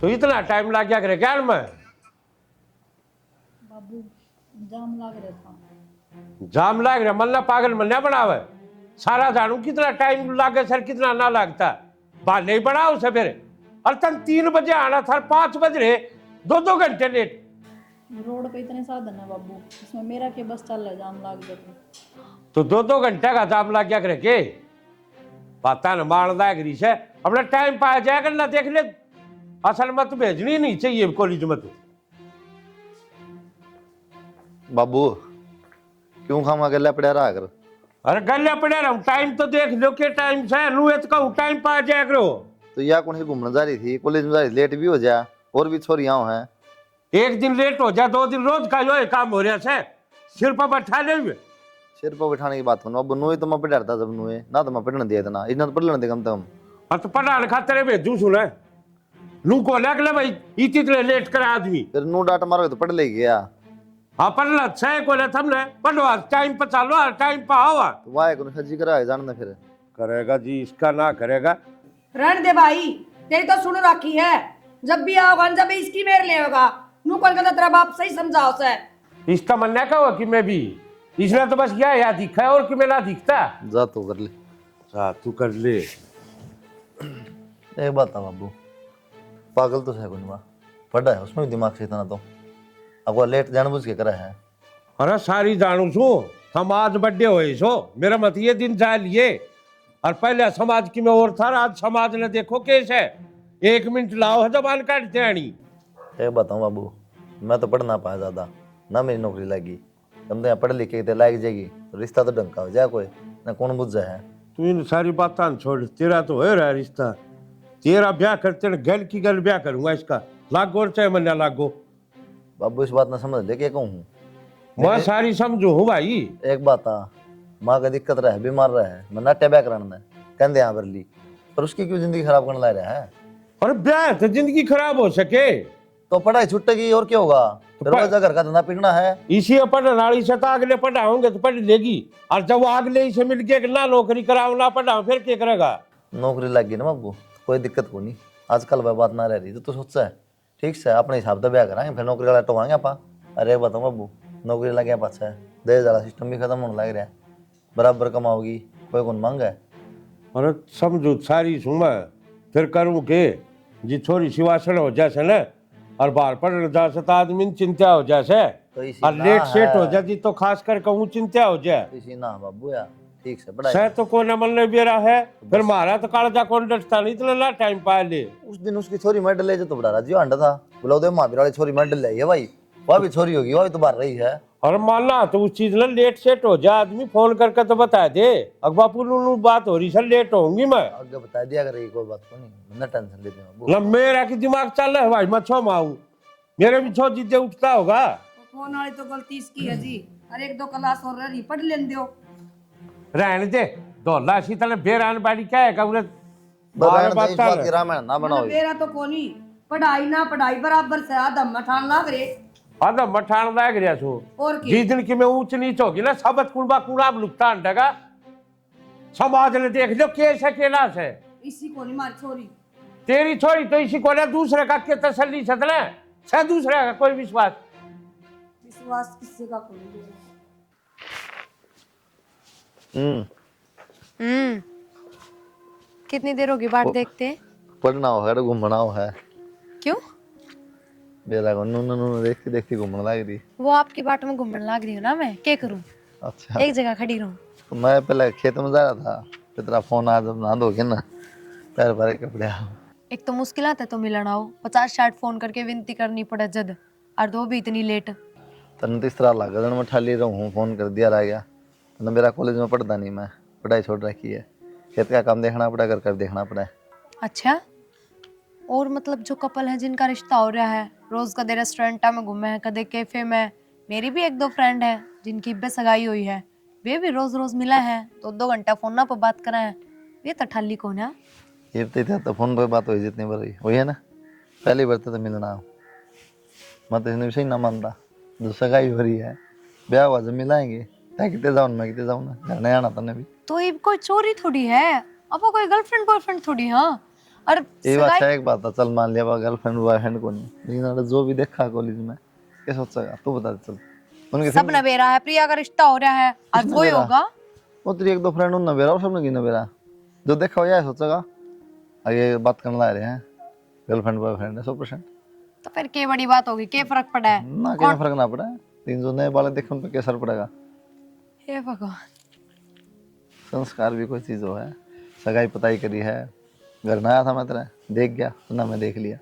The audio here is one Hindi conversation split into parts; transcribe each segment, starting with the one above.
तो इतना टाइम लग गया करे क्या में? बाबू जाम लाग रहा था। जाम लाग रहा मल्ला पागल मल्ला बनावे सारा जानू कितना टाइम लागे सर कितना ना लगता बात नहीं बनाओ से फिर और तन 3 बजे आना था 5 बज रहे 2 घंटे लेट। रोड पे इतने साधन है बाबू, इसमें मेरा के बस चल रहा जाम लाग जाती। तो 2 घंटे का जाम लग गया करे के पता न मारदा गरी से अपना टाइम पाया जाएगा ना देख ले असल में तो भेजनी नहीं चाहिए कॉलेज में तो। बाबू क्यों खामा गल्ला पड़ा रहा कर। अरे गले पड़े रहा टाइम तो देख लो के टाइम से लूएत का टाइम पाया जाए करो। तो या कौन सी घूमने जा रही थी कॉलेज में जा रही थी, लेट भी हो जा और भी छोरियां हैं। एक दिन लेट हो जा 2 दिन रोज का यो काम हो रहा है सिर पर बैठा ले हुए। सिर पर बैठाने की बात करो अब नुए तो मैं पढ़ा था जब नुए ना तो मैं पढ़ने दिया था ना इतना तो पढ़ लेने दे कम से कम। और तो पढ़ा लिखा तेरे भेजू सुने लू को ले भाई इतने लेट कर आदमी फिर नू डांट मारोगे तो पढ़ ले गया। हाँ पढ़ना छह को ले थमने पढ़ो टाइम पर चालो टाइम पर आओ तो वाह कौन सज्जी करा जानना फिर करेगा जी इसका ना करेगा। रहने दे भाई, तेरी तो सुन रखी है। जब भी आओगा जब भी इसकी मेर ले होगा नू कौन कहता तेरा बाप सही समझाओ से। इसका मन नहीं कहो कि मैं भी इसने तो बस यह दिखा है और कि मैं ना दिखता। जा तू कर ले। जा तू कर ले। एक बात है बाबू पागल तो है कोई पढ़ा है उसमें भी दिमाग से इतना तो अब लेट जानबूझ के करा है। अरे सारी जानू छू हम आज बर्थडे हुए सो मेरा मत ये दिन जा लिए और पहले समाज की मैं और था आज समाज ने देखो कैसे 1 मिनट लाओ है जबान काटते आनी। एक बताऊँ बाबू मैं तो पढ़ ना पाया ज़्यादा ना मेरी नौकरी लगी कम तो यहाँ पढ़ लिख के लायक जाएगी तो रिश्ता तो ढंग का हो जाए कोई ना कौन बुझ जाए। तू इन सारी बातें छोड़ तेरा तो हो रहा है रिश्ता तेरा ब्याह करते न गल की गल ब्याह करूंगा इसका लागो और चाहे मन लागो। बाबू इस बात ना समझ ले क्या कहूँ मैं सारी समझू हूँ भाई। एक बात आ माँ का दिक्कत रहा है बीमार रहा है मैं नाट्य ब्याह कराना कहते यहाँ पर ली पर उसकी क्यों जिंदगी खराब करने ला रहा है। और ब्याह तो जिंदगी खराब हो सके तो पढ़ाई छुट्टेगी और क्या होगा फिर वजह घर का धंधा पिटना है। इसी पढ़ नाली से तो अगले पढ़ाओगे तो पढ़ लेगी और जब वो अगले से मिल गया कि ना नौकरी कराओ ना पढ़ाओ फिर क्या करेगा। नौकरी लग गई ना बाबू कोई दिक्कत को नहीं आजकल वह बात ना रह रही तो सोचा है ठीक से अपने हिसाब से ब्याह कराएंगे फिर नौकरी वाला टोवाएंगे आप। अरे बताओ बाबू नौकरी लग गया पाछा है दहेज वाला सिस्टम भी खत्म होने लग रहा है बराबर कमाओगी कोई कौन मांग है। अरे समझो सारी सुमा फिर करूँ के जी थोड़ी सिवासन हो जाए ना और बाहर पढ़ने जा तो आदमी चिंता हो जाए तो और लेट सेट हो जाती तो खास कर कहूँ चिंता हो जाए इसी ना बाबू यार ठीक से पढ़ाई सह तो कोई मन नहीं बेरा है फिर मारा तो कालजा कौन डटता नहीं इतना ना टाइम पा ले। उस दिन उसकी छोरी मेडल ले जो तो बड़ा राजी अंडा था बोला उधर महावीर वाली छोरी मेडल ले है भाई वह भी छोरी होगी वह भी तो बाहर रही है। और मानना तो उस चीज ना लेट सेट हो जाए आदमी फोन करके तो बता दे अब बापू लू बात हो रही सर लेट होंगी मैं आगे बता दिया करेगी कोई बात को नहीं ना टेंशन लेते हैं ना मेरा की दिमाग चल रहा है भाई मैं छो माऊ मेरे भी छो जिद्दे उठता होगा। फोन वाली तो गलती इसकी है जी। अरे 1-2 क्लास और रही पढ़ लेने दो रहने दे दौला शीतल बेरान बाड़ी क्या है कबरे रामायण ना बनाओ मेरा तो कोनी पढ़ाई ना पढ़ाई बराबर से आधा मठान लाग रे आधा मठान लाग रहा छो और की जिस दिन की मैं ऊंच नीच होगी ना सबत कुड़बा कुड़ा लुकता अंडगा समाज ने देख लो कैसे केला से इसी कोनी मारी छोरी तेरी छोरी तो इसी को दूसरे का के तसल्ली सतले से दूसरे का कोई विश्वास किससे का कोनी। कितनी देर होगी बाट देखते पढ़ना हो है घूमना हो है क्यों बेला को नून नून देखती देखती घूमने लग रही वो आपकी बाट में घूमने लग रही हूँ ना मैं क्या करूँ अच्छा एक जगह खड़ी रहूँ। तो मैं पहले खेत में जा रहा था फिर तेरा फोन आ जब नहा धोके ना पैर भरे कपड़े एक तो मुश्किल आता है तो मिलना हो 50-60 फोन करके विनती करनी पड़े जद और दो भी इतनी लेट तन तो इस तरह लगा जन मैं ठाली रहूँ फोन कर दिया रह गया तो मेरा कॉलेज में पढ़ता नहीं मैं पढ़ाई छोड़ रखी है खेत का काम देखना पड़ा घर का देखना पड़ा है। अच्छा और मतलब जो कपल है जिनका रिश्ता हो रहा है रोज कदे रेस्टोरेंटा में घूमे हैं कदे कैफे में मेरी भी 1-2 फ्रेंड है जिनकी इब्बे सगाई हुई है वे भी रोज रोज मिला है तो 2 घंटा फोन ना पर बात करा है ये तो ठाली कौन है। ये तो फोन पर बात हुई जितनी बार हुई वही है ना पहली बार तो मिलना मैं तो इसने विषय ना मानता जो सगाई हो रही है ब्याह हुआ जब मिलाएंगे क्या कितने जाऊँ मैं कितने जाऊँ ना घर नहीं आना था भी तो ये कोई चोरी थोड़ी है अब वो कोई गर्लफ्रेंड बॉयफ्रेंड थोड़ी हाँ और ये बात सगाई है, एक बात है, चल मान लिया गर्लफ्रेंड बॉयफ्रेंड को नहीं, लेकिन अगर जो भी देखा कॉलेज में क्या सोचेगा तू बता दे। चल उनके सब नवेरा है, प्रिया का रिश्ता हो रहा है, आज किसने वही नवेरा? होगा। वो तेरी एक दो फ्रेंड उन नवेरा और सबने की नवेरा, जो देखा हो यह सोचेगा। आगे बात करने ला रहे हैं गर्लफ्रेंड बॉयफ्रेंड है 100%। तो फिर क्या बड़ी बात होगी, क्या फर्क पड़ा है? ना क्या फर्क ना पड़ा, लेकिन जो नए वाले देखे उन पर क्या असर पड़ेगा। हे भगवान। संस्कार भी कोई चीज हो है। सगाई पताई करी है, घर ना आया था मैं तेरा, देख गया ना, मैं देख लिया,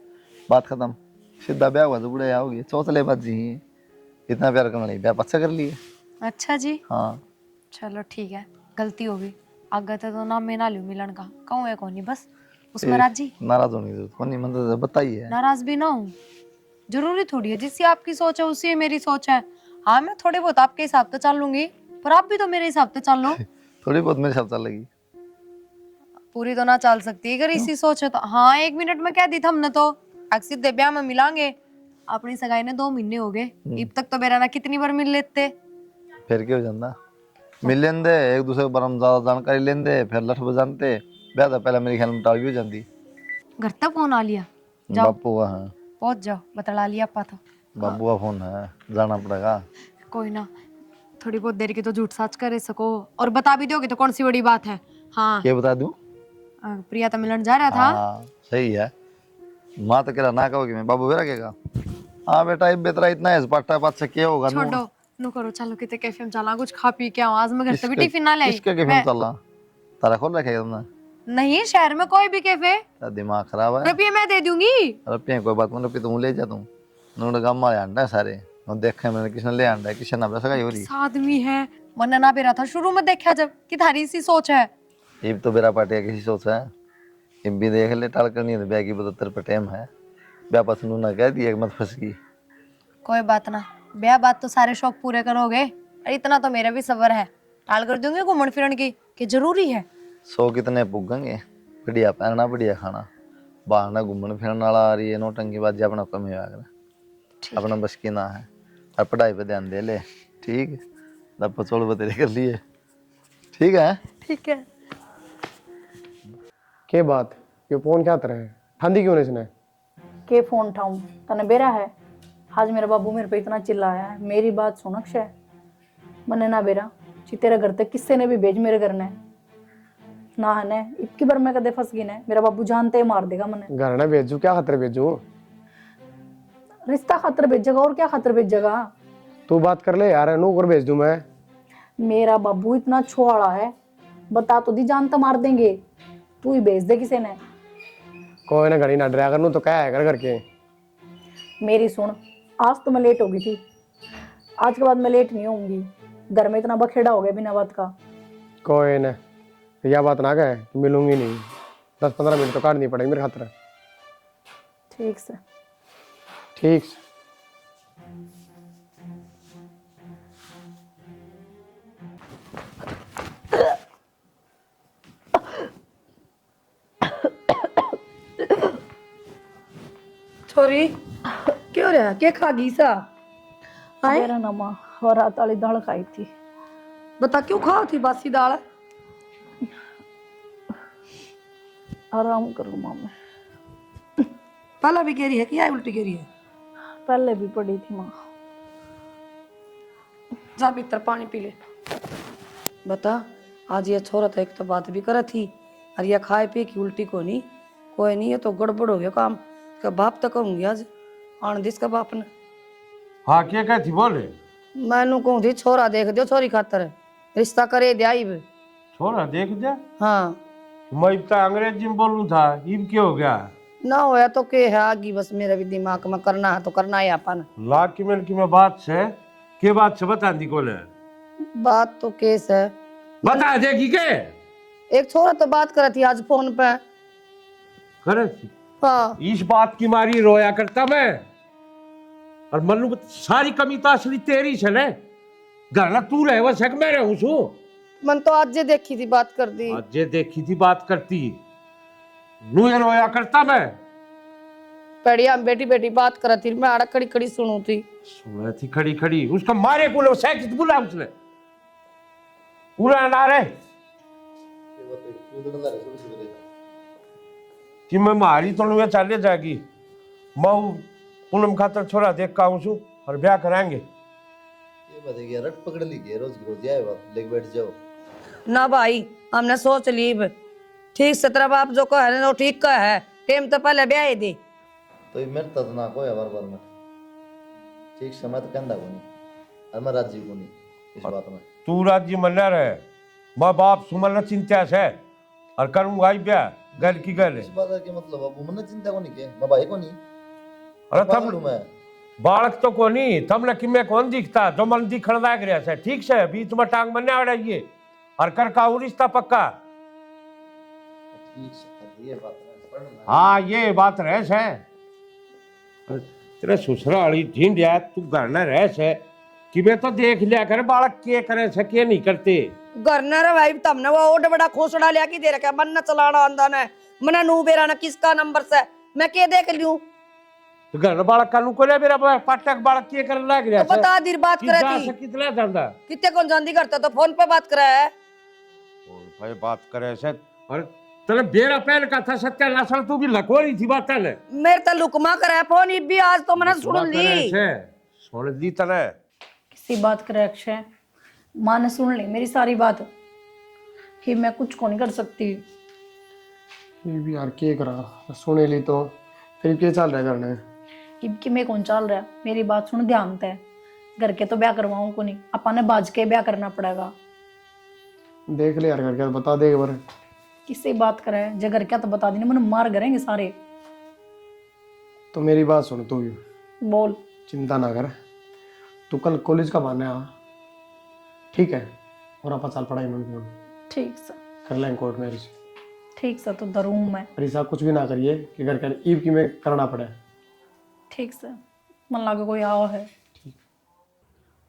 बात खत्म, सीधा ब्याह हुआ तो बुढ़े होगी, चौथले बाजी ही इतना प्यार करना नहीं, ब्याह अच्छा कर लिए। अच्छा जी, हाँ चलो ठीक है, गलती हो गई। आगे तो ना मैं ना लूं मिलन का, कहूँ है कौन बस उसमें राजी। नाराज होने की जरूरत को नहीं, मतलब बताइए। नाराज भी ना हूँ, जरूरी थोड़ी है जिससे आपकी सोच है उसी मेरी सोच है। हाँ मैं थोड़े बहुत आपके हिसाब से चल लूंगी, पर आप भी तो मेरे हिसाब से चल लो। थोड़ी बहुत मेरे साथ चल लगी। पूरी तो ना चल सकती अगर इसी सोच है तो। हाँ 1 मिनट में कह दी था हमने तो, सीधे ब्याह में मिलांगे। अपनी सगाई ने 2 महीने हो गए, अब तक तो मेरा ना कितनी बार मिल लेते। फिर क्या हो जाता, मिल लेंदे एक दूसरे के बारे में ज्यादा जानकारी लेंदे, फिर लठ बजानते, ब्याह तो पहले मेरे ख्याल में टाल भी हो जाती। घर तक फोन आ लिया, जाओ बापू का है, पहुंच जाओ, बतला लिया पा तो। बाबू का फोन है, जाना पड़ेगा। कोई ना, थोड़ी बहुत देर की तो झूठ साच कर सको, और बता भी दोगे तो कौन सी बड़ी बात है। हाँ क्या बता दूं? प्रिया तो मिलन जा रहा था। हाँ सही है, माँ तो कह रहा ना कहोगे, मैं बाबू वेरा कहेगा हाँ बेटा इब बेतरा इतना है पाटा पात से क्या होगा। छोड़ो नु करो, चलो कितने कैफे में चला, कुछ खा पी के आओ। आज मैं घर से भी किसके- टिफिन ना ले आई। किसके कैफे में चल रहा, तारा खोल रखेगा तुमने? नहीं शहर में कोई भी कैफे, तेरा दिमाग खराब है। रुपये मैं दे दूंगी। रुपये कोई बात नहीं, रुपये तुम ले जा, तुम उन्होंने गाँव में आंडा है सारे, और देखे मैंने किसने ले आंडा है, किसने ना सगाई हो रही। आदमी है मन ना बेरा था शुरू में देखा जब कि थारी सी सोच है। इब तो बेरा पार्टी किसी सोच है, इब भी देख ले टाल करनी है, ब्याह की 72 पे टाइम है, ब्याह पसंद ना कह दिया मत फंस गई। कोई बात ना, ब्याह बात तो सारे शौक पूरे करोगे, और इतना तो मेरा भी सबर है, टाल कर दूंगी घूमन फिरन की कि जरूरी है। 100 कितने पुगेंगे, बढ़िया पहनना बढ़िया खाना, बाहर ना घूमने फिरने वाला आ रही है नौटंकी बाजी अपना कम ही आकर अपना बस की ना है, और पढ़ाई पे ध्यान दे ले, ठीक है? तब पचोड़ बतेरे कर लिए, ठीक है? ठीक है। के बात ये फोन क्या तरह है, ठंडी क्यों नहीं इसने? के फोन उठाऊं, तने बेरा है। आज मेरा बाबू मेरे पे इतना चिल्लाया है, मेरी बात सुन अक्षय, मने ना बेरा ची तेरे घर तक किससे ने भी भेज मेरे घर ने ना है ने इतनी बार मैं कदे फंस गई ने, मेरा बाबू जानते ही मार देगा मने। घर ना भेजू, क्या खतरे भेजू? रिश्ता खातर भेजेगा और क्या खातर भेजेगा? तू बात कर ले यार, नू कर भेज दूं मैं। मेरा बाबू इतना छोड़ा है, बता तो दी, जान तो मार देंगे, तू ही भेज दे किसी ने। कोई ना घड़ी ना डरा कर, नू तो क्या है कर करके। मेरी सुन, आज तो मैं लेट हो गई थी, आज के बाद मैं लेट नहीं होंगी। घर में इतना बखेड़ा हो गया बिना बात का। कोई ना, यह बात ना कहे मिलूंगी नहीं, 10-15 मिनट तो काटनी पड़ेगी मेरे खातिर। ठीक से। ठीक से। छोरी क्यों हो रहा है, क्या खा गई सा? आए मेरा नमा और रात वाली दाल खाई थी। बता क्यों खाओ थी बासी दाल? आराम करूँ माँ मैं, पहला भी कह रही है कि या उल्टी कह रही है? पहले भी पड़ी थी माँ। जा भीतर पानी पी ले। बता आज ये छोरा था, एक तो बात भी करा थी, और ये खाए पी की उल्टी को नहीं, कोई नहीं, ये तो गड़बड़ हो गया काम। इसका बाप तक कहूंगी आज, आन दिस का बाप ने। हाँ क्या कहती बोले? मैनू कहूँ थी छोरा देख दो, छोरी खातर रिश्ता करे दिया इब। छोरा देख दे, हाँ मैं इब तक अंग्रेजी में बोलूं था, इब क्या हो गया? ना होया तो के है आगी, बस मेरे भी दिमाग में करना है तो करना है अपन। लाख की मैं बात से के बात से बता दी कोले, बात तो केस है, बता देगी के एक छोरा तो बात करा थी आज फोन पे। करे थी। हाँ इस बात की मारी रोया करता मैं, और मल्लू सारी कमी तो असली तेरी से ले, घर ना तू रहे वो सक मैं रहूं सू। मन तो आज जे देखी थी बात कर दी। आज जे देखी थी बात करती, नू ये रोया करता मैं। बढ़िया बेटी बेटी बात करा थी, मैं आड़ा खड़ी खड़ी सुनू थी। सुना थी खड़ी खड़ी, उसका मारे बोले सैकित बुला उसने पूरा ना रहे। कि मैं मारी तो वे चाले जाएगी मैं पूनम खातर छोरा देख का आऊँ और ब्याह कराएंगे। ये बताइए रट पकड़ लीजिए रोज की रोज आए बात लेके बैठ जाओ। ना भाई हमने सोच ली ठीक से तेरा बाप जो कह रहे वो ठीक का है टेम तो पहले ब्याह ही दे। तो ये मेरे तक ना कोई बार बार में ठीक समय तो कहता को नहीं और मैं राजी को नहीं इस बात में। तू राज्य मन रहे माँ बाप सुमन चिंता से और करूंगा ही ब्याह गल की गल है। इस बात का मतलब अब मैंने चिंता को नहीं किया मैं भाई को नहीं अरे पागल हूं मैं। बालक तो को नहीं थमने किमे कौन दिखता जो मन दिखण लाग रहा है ठीक से बीच में टांग बनने आ रही है और कर का रिश्ता पक्का। ठीक है ये बात है। हाँ ये बात रह से तेरे ससुराली ढींड है तू घर न रह से कि मैं तो देख लिया कर बालक के करे से के नहीं करते घर न रे भाई तुमने वो ओड बड़ा खोसड़ा लिया की दे रखा मन न चलाना आंदा ने मना नू बेरा न किसका नंबर से मैं के देख लियूं तो घर बालक का नु को ले मेरा पाटक बालक के कर लाग रहा तो बता देर बात करे थी कितना जांदा कितने कौन जानती करता तो फोन पे बात करे है और भाई बात करे से और तेरे बेरा पहन का था सत्या नसल तू भी लकोरी थी बात ने मेरे तो लुकमा करे फोन भी आज तो मैंने सुन ली सुन ली तने किसी बात करे अक्षय माँ ने सुन ली मेरी सारी बात कि मैं कुछ को नहीं कर सकती। ये भी यार के करा सुने ली तो फिर क्या चल रहा है करने इनकी मैं कौन चल रहा है मेरी बात सुन ध्यान से घर के तो ब्याह करवाऊं को नहीं अपन ने बाज के ब्याह करना पड़ेगा। देख ले यार करके बता दे एक बार किससे बात करे जगर क्या तो बता देने मैंने मार करेंगे सारे। तो मेरी बात सुन तू भी बोल। चिंता ना कर तू कल कॉलेज का बहाने आ ठीक है और आप चल पढ़ाई में ठीक से कर लेंगे कोर्ट मैरिज ठीक से तो डरूं मैं। पर ऐसा कुछ भी ना करिए कि घर कर ईब की में करना पड़े। ठीक से मन लगे कोई आओ है।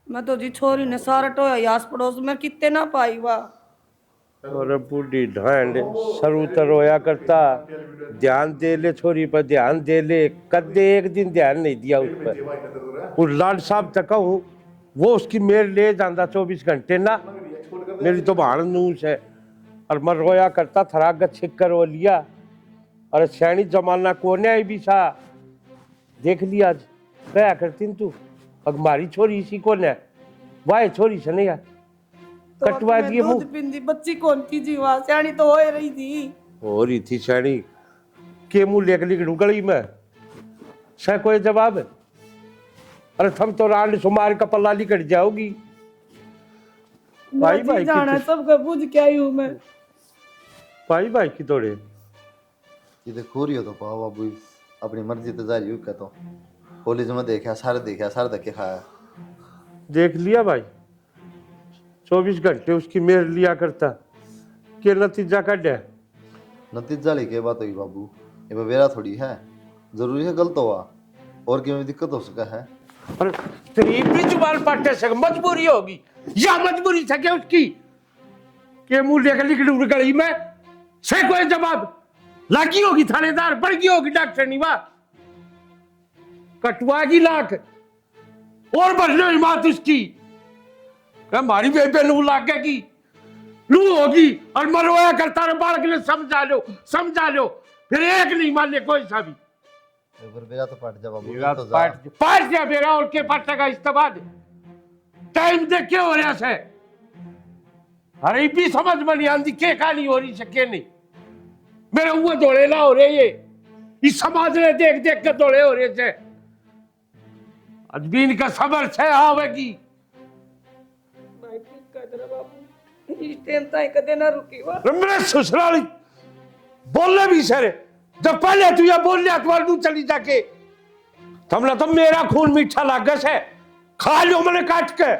मैं तो जी छोरी ने सारा टोया यास पड़ोस में कितने ना पाई वाह और बूढ़ी ढांड सरू तो रोया करता ध्यान दे ले छोरी पर ध्यान दे ले कदे एक दिन ध्यान नहीं दिया उस पर। और लाड साहब तक कहूँ वो उसकी मेर ले जाता 24 घंटे ना मेरी तो भाण नूस है और मैं रोया करता थराग छिक कर वो लिया और सैनी जमाना कोने आई भी सा देख लिया आज क्या करती तू अब हमारी छोरी इसी को ने वाह छोरी से नहीं कटवा दिए मुंह पिंदी बच्ची कौन की जीवा सियानी तो हो रही थी हो रही थी सैनी के मुंह लेकर लिख गली में सह कोई जवाब अरे थम तो रांड सुमार का पल्ला लिकट जाओगी भाई भाई जाना सबका बुझ क्या ही हूं मैं भाई भाई की तोड़े ये तो खोरी हो तो पाओ बाबू अपनी मर्जी तो जारी हो कहता कॉलेज में देखा सारे धक्के खाया देख लिया भाई 24 घंटे उसकी मेर लिया करता के नतीजा काटा नतीजा लिखे बात हुई बाबू ये बेरा थोड़ी है जरूरी है गलत हुआ और क्यों दिक्कत हो सका है। और तेरी भी जुबान पाटे से मजबूरी होगी या मजबूरी था क्या उसकी के मुंह लेकर निकल गई में से कोई जवाब लागी होगी थानेदार बढ़ गई होगी डॉक्टर निवा कटवागी लाख और बढ़ने हिम्मत उसकी हमारी बेबे लू लागेगी लू होगी और मरवाया करता रहे बालक ने समझा लो फिर एक नहीं मान ले कोई सा भी बेरा तो पाट जा बाबू तो पाट जा बेरा और के पाटेगा इस बाद टाइम देख के हो रहा है अरे भी समझ में नहीं आती के कहानी हो रही सके नहीं मेरे हुए दौड़े ना हो रहे ये इस समाज ने देख देख के दौड़े हो रहे थे अजबीन का सबर है आवेगी इस टाइम ताई कदे ना रुकी वा मेरे ससुराली बोलने भी सरे जब पहले तू ये बोल लिया तुम्हारे चली जाके तुमने तो मेरा खून मीठा लागा है खा लो मैंने काट के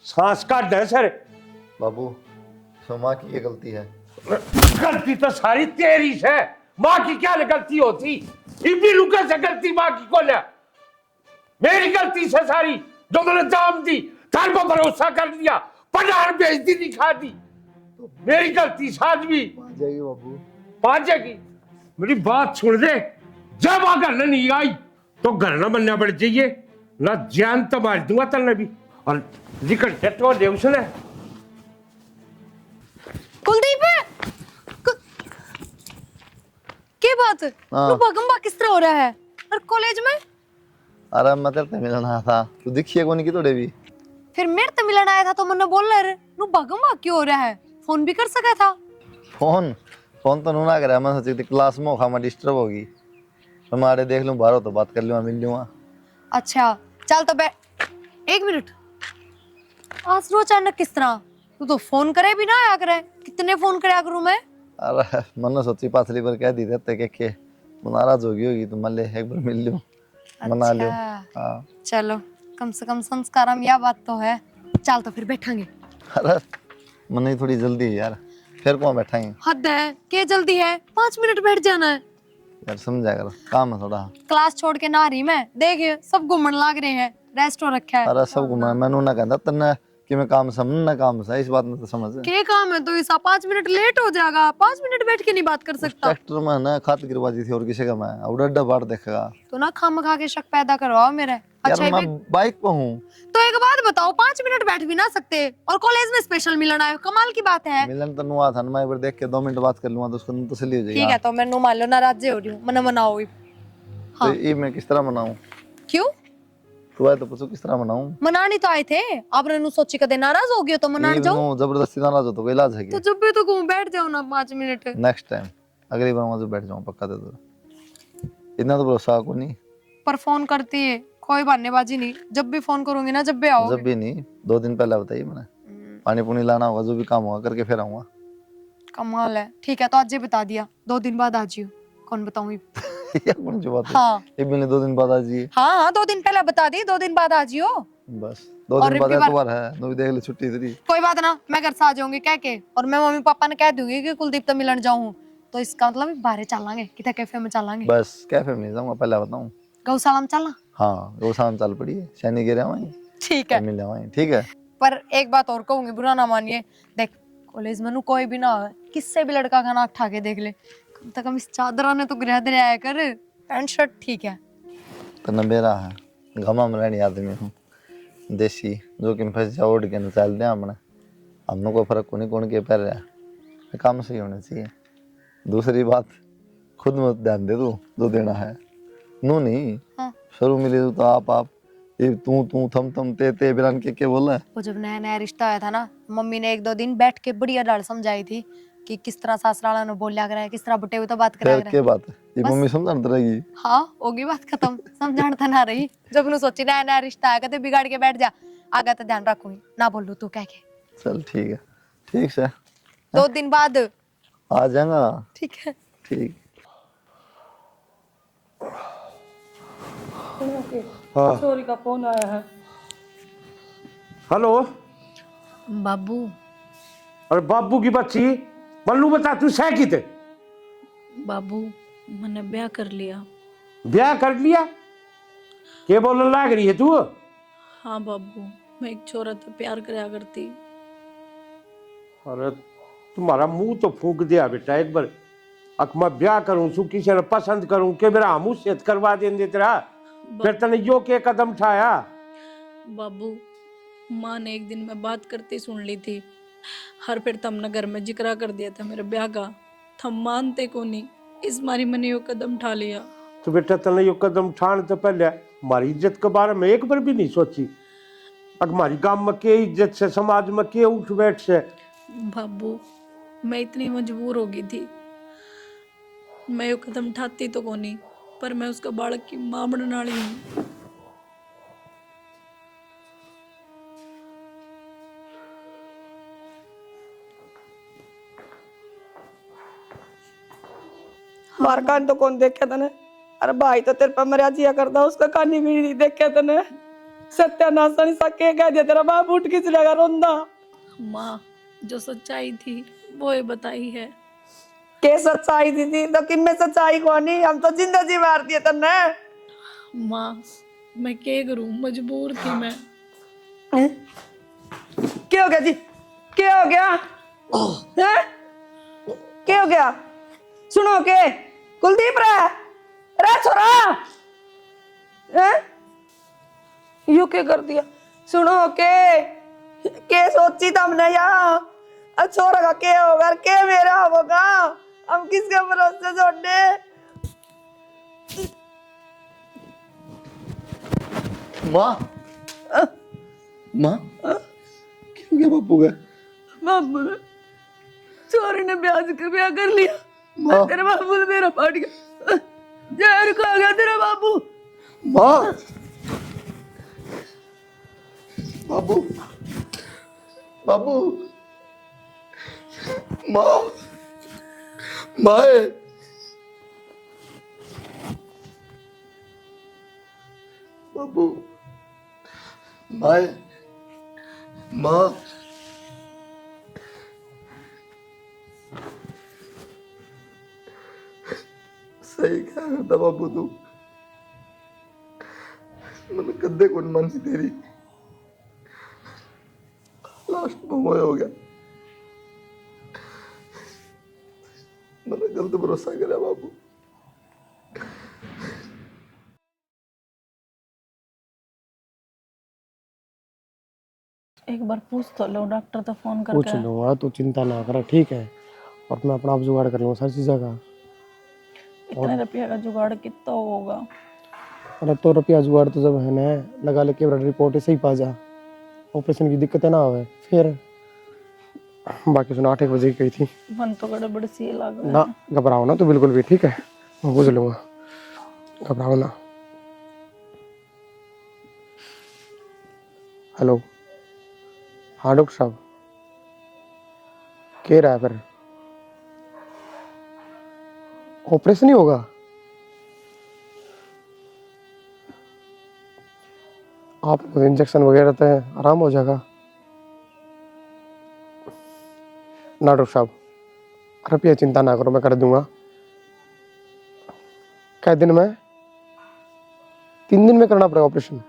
सांस काट दे सर बाबू तो माँ की ये गलती है। गलती तो सारी तेरी है माँ की क्या गलती होती इतनी रुके से गलती माँ की को ले मेरी गलती से सारी जो मैंने दाम दी थार पर भरोसा कर दिया पनार बेइज्जती दिखा दी तो मेरी गलती साज भी जाएगी बाबू पाँच जाएगी मेरी बात सुन दे जब आ घर नहीं आई तो घर न बनना पड़ चाहिए ना जान तो मार दूंगा तलने भी और निकल तो दे उसने कुलदीप के बात हाँ। नु भगम किस तरह हो रहा है और कॉलेज में अरे मैं तेरे से मिलना आया था, तू दिखिए कौन की तोड़े भी। फिर मेरे तो मिलन आया था तो मैंने बोल रहा नु भगम क्यों हो रहा है फोन भी कर सका था फोन फोन तो नूना करे, मैं सोची थी क्लास में खामा डिस्टर्ब होगी, हमारे देख लूं बाहर हो तो बात कर लूंगा, मिल लूंगा। अच्छा चल तो बैठ 1 मिनट आज रो अचानक किस तरह तू तो फोन करे भी ना आया करे कितने फोन करे करूं मैं अरे मैंने सोची पाथरी पर कह दी थे के नाराज होगी तो मान ले एक बार मिल लूं, मना लियो। अच्छा हाँ। चलो कम से कम संस्कार हम यह बात तो है चल तो फिर बैठेंगे अरे मन थोड़ी जल्दी है यार, फिर कौन बैठाएंगे। हद है क्या जल्दी है 5 मिनट बैठ जाना है यार समझा करो, काम है थोड़ा। क्लास छोड़ के ना रही मैं देखिए सब घूमने लाग रहे हैं रेस्ट हो रखा है अरे सब घुमा मैंने ना कहता तन्ने कि मैं काम समझ ना काम सा, इस बात में तो समझ है। क्या काम है तो ऐसा 5 मिनट लेट हो जाएगा 5 मिनट बैठ के नहीं बात कर सकता ट्रैक्टर में ना खाद गिरबाजी थी और किसी का मैं और डड्डा बाढ़ देखेगा। तो ना खाम खा के शक पैदा करवाओ मेरे अच्छा यार मैं बाइक पे हूँ। तो एक बात बताओ 5 मिनट बैठ भी ना सकते और कॉलेज में स्पेशल मिलन आए कमाल की बात है मिलन तो नुआ था ना, मैं एक बार देख के 2 मिनट बात कर लूंगा तो उसको तसल्ली हो ठीक जाएगी। है तो मैं मान लो नाराज हो रही हूँ मना मनाओ तो ये मैं किस तरह मनाऊं, क्यों तू आए तो पूछो किस तरह मनाऊं। मनानी तो आए थे आपने नु सोची कदे नाराज हो गए तो मनाने जाओ जबरदस्ती नाराज हो तो कोई इलाज है तो क्या। जब भी तो कहूं बैठ जाओ ना 5 मिनट नेक्स्ट टाइम अगली बार वहां बैठ जाऊं पक्का दे दो, इतना तो भरोसा को नहीं। पर फोन करती है कोई बहानेबाजी नहीं जब भी फोन करूंगी ना जब भी आओ जब भी नहीं, 2 दिन पहले बताइए मैंने, पानी पुनी लाना होगा जो भी काम होगा करके फिर आऊंगा। कमाल है ठीक है तो आज ही बता दिया 2 दिन बाद आ जियो कौन बताऊं ये कौन सी बात है। हाँ ये भी 2 दिन बाद आ जाइए। हाँ 2 दिन पहले बता दी 2 दिन बाद आ जियो बस 2 और दिन बाद रिप्पी बार- एतवार है, नो भी देख ले छुट्टी तेरी। कोई बात ना मैं घर से आ जाऊंगी कह के और मैं मम्मी पापा ने कह दूंगी कि कुलदीप तो मिलन जाऊं तो इसका मतलब बाहर चलांगे किधर कैफे में चलांगे बस कैफे में नहीं जाऊंगा पहले बताऊं। गौशाला में चलना हाँ गौशाला चल पड़ी है, सैनी गिरे वहीं ठीक है मिल जाओ ठीक है। पर एक बात और कहूंगी बुरा ना मानिए देख कॉलेज में नु कोई भी ना हो किससे भी लड़का का नाक ठा के देख ले कम से कम इस चादरा ने तो गृह दे आया कर पैंट शर्ट ठीक है तो नबेरा है घमा में रहनी आदमी हूँ देसी जो कि फंस जा उड़ के न चल दे हमने हमने कोई फर्क को नहीं कौन के पैर रहा है, काम सही होना चाहिए। दूसरी बात खुद में ध्यान दे तू जो देना है नू नहीं। हाँ। शुरू मिले तो आप ये तू थम ते बिरान के बोल रहा है। वो जब नया नया रिश्ता आया था ना मम्मी ने 1-2 दिन बैठ के बढ़िया डाल समझाई थी कि किस तरह ससुराला ने बोलिया करा है किस तरह बुटे हुए तो बात करा फिर के बात है ये बस। मम्मी समझाती रहेगी। हाँ होगी बात खत्म समझाना ना रही जब नु सोची नया नया रिश्ता आया कहते बिगाड़ के बैठ जा आगे तो ध्यान रखूंगी ना बोलू तू कह के चल ठीक है ठीक से 2 दिन बाद आ जाएगा ठीक है ठीक। हाँ चोरी का फोन आया है। हेलो बाबू अरे बाबू की बच्ची मल्लू बता तू सह की थे बाबू मैंने ब्याह कर लिया। ब्याह कर लिया के बोलने लाग रही है तू। हाँ बाबू मैं एक छोरा तो प्यार कराया करती। अरे तुम्हारा मुंह तो फूक दिया बेटा एक बार अक मैं ब्याह करूं सु किसी ने पसंद करूं के मेरा हमू सेत करवा देंगे तेरा फिर तने यो के कदम उठाया। बाबू माँ ने एक दिन मैं बात करती सुन ली थी हर फिर तमने घर में जिक्रा कर दिया था मेरे ब्याह का थम मानते को नहीं इस मारी मैंने यो कदम उठा लिया। तो बेटा तने यो कदम उठाने तो पहले हमारी इज्जत के बारे में एक बार भी नहीं सोची। अग हमारी गांव में के इज्जत से समाज में के उठ बैठ से। बाबू मैं इतनी मजबूर हो गई थी मैं यो कदम उठाती तो को नहीं पर मैं उसका बालक की मां बनने वाली हूँ। मार कान तो कौन देखे तने अरे भाई तो तेरे पर मरिया जिया करता उसका कानी भी नहीं देखे तने सत्यानाश नहीं सके कह दिया तेरा बाप उठ के चलेगा रोंदा। माँ जो सच्चाई थी वो ये बताई है। के सच्चाई थी तो किन में सच्चाई कोनी हम तो जिंदगी मार दिए तने। माँ मैं क्या करूं मजबूर थी मैं। क्या हो गया जी क्या हो गया हैं क्या हो गया सुनो के कुलदीप रे छोरा हैं यू क्या कर दिया सुनो के सोची तुमने यहाँ छोरा का क्या होगा के मेरा होगा हम किसके भरोसे छोड़ने माँ माँ क्यों गया बापू का? बाबू ने चोरी ने ब्याज के ब्याह कर लिया। माँ तेरे बाबू ने मेरा फाड़ गया, जहर खा गया तेरा बाबू। माँ बाबू बाबू माँ माँ बाबू माँ माँ सही क्या करता बाबू तू? मैंने कद्दे कौन मानी तेरी, लास्ट में वो हो गया। मैंने गलत भरोसा करा बाबू। एक बार पूछ तो लो, डॉक्टर तो फोन पूछ करके। लूंगा, तू चिंता ना कर, ठीक है? और मैं अपना आप जुगाड़ कर लूँगा हर चीज़ का। इतने रुपया का जुगाड़ कितना होगा? अरे तो रुपया जुगाड़ तो जब है ना, लगा लेके रिपोर्ट सही पा जा, ऑपरेशन की दिक्कतें ना हो फिर। बाकी सुना 8 बजे की गई थी मन तो गड़बड़ सी लग रहा ना। है। घबराओ ना तो बिल्कुल भी, ठीक है? मैं बुझ लूंगा, घबराओ ना। हेलो, हाँ डॉक्टर साहब, कह रहा है फिर ऑपरेशन ही होगा? आप इंजेक्शन वगैरह तो है, आराम हो जाएगा ना डॉक्टर साहब? कृपया चिंता ना करो, मैं कर दूंगा। कै दिन में? 3 दिन में करना पड़ेगा ऑपरेशन?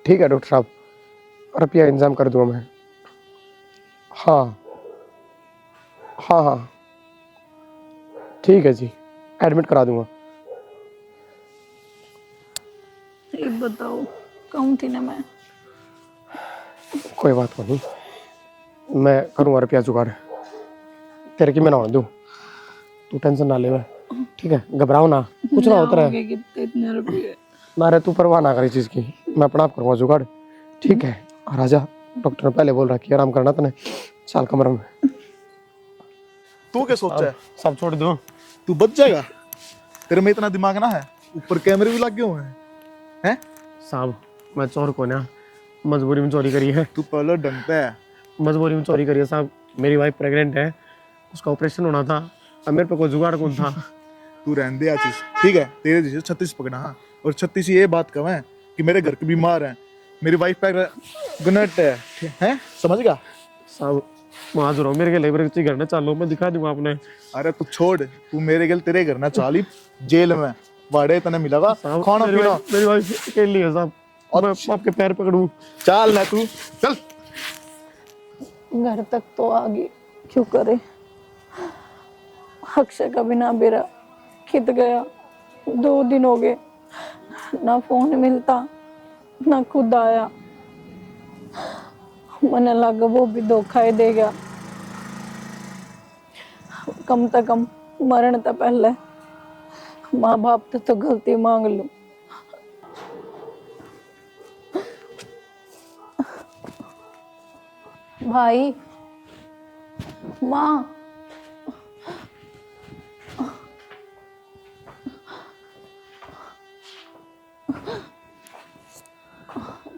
ठीक है डॉक्टर साहब, रुपया इंतजाम कर दूंगा मैं। हाँ हाँ हाँ ठीक है जी, एडमिट करा दूंगा। ये बताओ, कहूँ थी ना मैं। कोई बात नहीं, मैं करूँगा रुपया जुगाड़, तेरे की मैं ना होने दूँ, तू टेंशन ना ले। मैं ठीक है, घबराओ ना, कुछ ना होता रहे। लाओगे कितने इतने रुपये? ना रे, तू परवाह ना कर इस चीज़ की, मैं अपना आप करूँगा जुगाड़, ठीक है? और आजा, डॉक्टर ने पहले बोल रहा कि आराम करना तने, चल कमरे में। तू क्या सोचा है? सब छोड़ दो। तू बच जाएगा? तेरे में इतना दिमाग ना है? ऊपर कैमरे भी लगे हुए हैं। साहब मैं चोर को ना मजबूरी में चोरी करी है। तू पहले डंगता है। मजबूरी में चोरी करी है साहब, मेरी वाइफ प्रेग्नेंट है, उसका ऑपरेशन होना था, अब मेरे पे कोई जुगाड़ कौन था? तू रहने दे चीज, ठीक है? तेरे जैसे 36 पकड़ा। हाँ, और 36 ये बात कम है कि मेरे घर के बीमार हैं, मेरी वाइफ प्रेग्नेंट है, समझ गया? साहब वहाँ जो रहो, मेरे के लेबर घर ना चालो, मैं दिखा दूंगा आपने। अरे तू छोड़, तू मेरे गल तेरे घर ना चाली जेल में वाड़े तने मिलेगा साहब खाना पीना। मेरी वाइफ अकेली है साहब, मैं आपके पैर पकड़ूं? चल ना तू चल। घर तक तो आ गई, क्यों करे? अक्षय का बिना बेरा खित गया, 2 दिन हो गए, ना फोन मिलता ना खुद आया। मैंने लगा वो भी धोखा ही देगा, कम से कम मरण तो पहले माँ बाप तो गलती मांग लूं। भाई, माँ,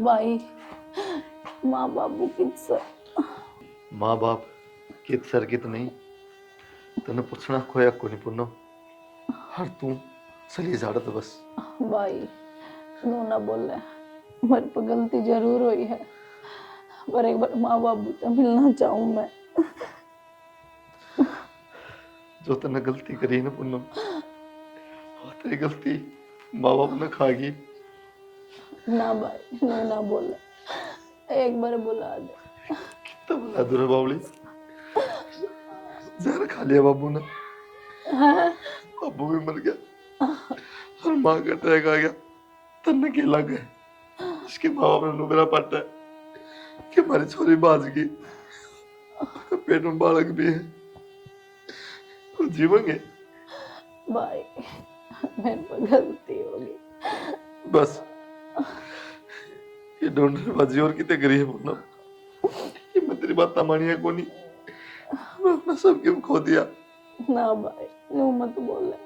भाई, माँ बाबू किस माँ बाप कित सर कित नहीं, तने पूछना खोया को नहीं पुनो, हर तू चली जा तो बस। भाई नो ना बोले, मेरे पर गलती जरूर हुई है, पर एक बार माँ बाबू से मिलना चाहूँ मैं। जो तने गलती करी ना पुनो, तेरी गलती माँ बाप ने खागी ना भाई, नो ना बोले, एक बार बुला दे। कितना बुला दूर बावली, जहर खा लिया बाबू ने, बाबू भी मर गया और माँ का अटैक आ गया, तन्ने के लग गए, इसके माँ बाप ने मेरा पट्टा है कि हमारी छोरी बाज गई, पेट में बालक भी है, वो जीवेंगे। भाई मेरे पर गलती होगी, बस ये ढूंढने बाजी और कितने गरीब हो ना, ये मैं तेरी बात मानी है कोनी, मैं अपना सब क्यों खो दिया। ना भाई, यूं मत बोले।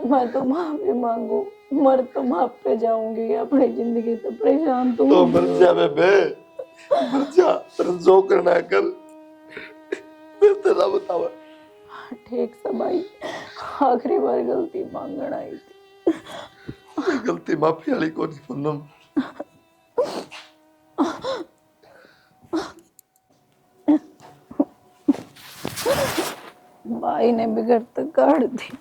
मैं तो माफी मांगू, मर तो माफ पे जाऊंगी, अपनी जिंदगी तो परेशान तो तो हूँ। मर जा बेबे, मर जा, पर जो करना है कर, मैं तेरा बतावा। ठीक से भाई, आखिरी बार गलती मांगण आई थी। गलती माफी वाली कोनी पूनम। भाई ने बिगड़ तो काट दी।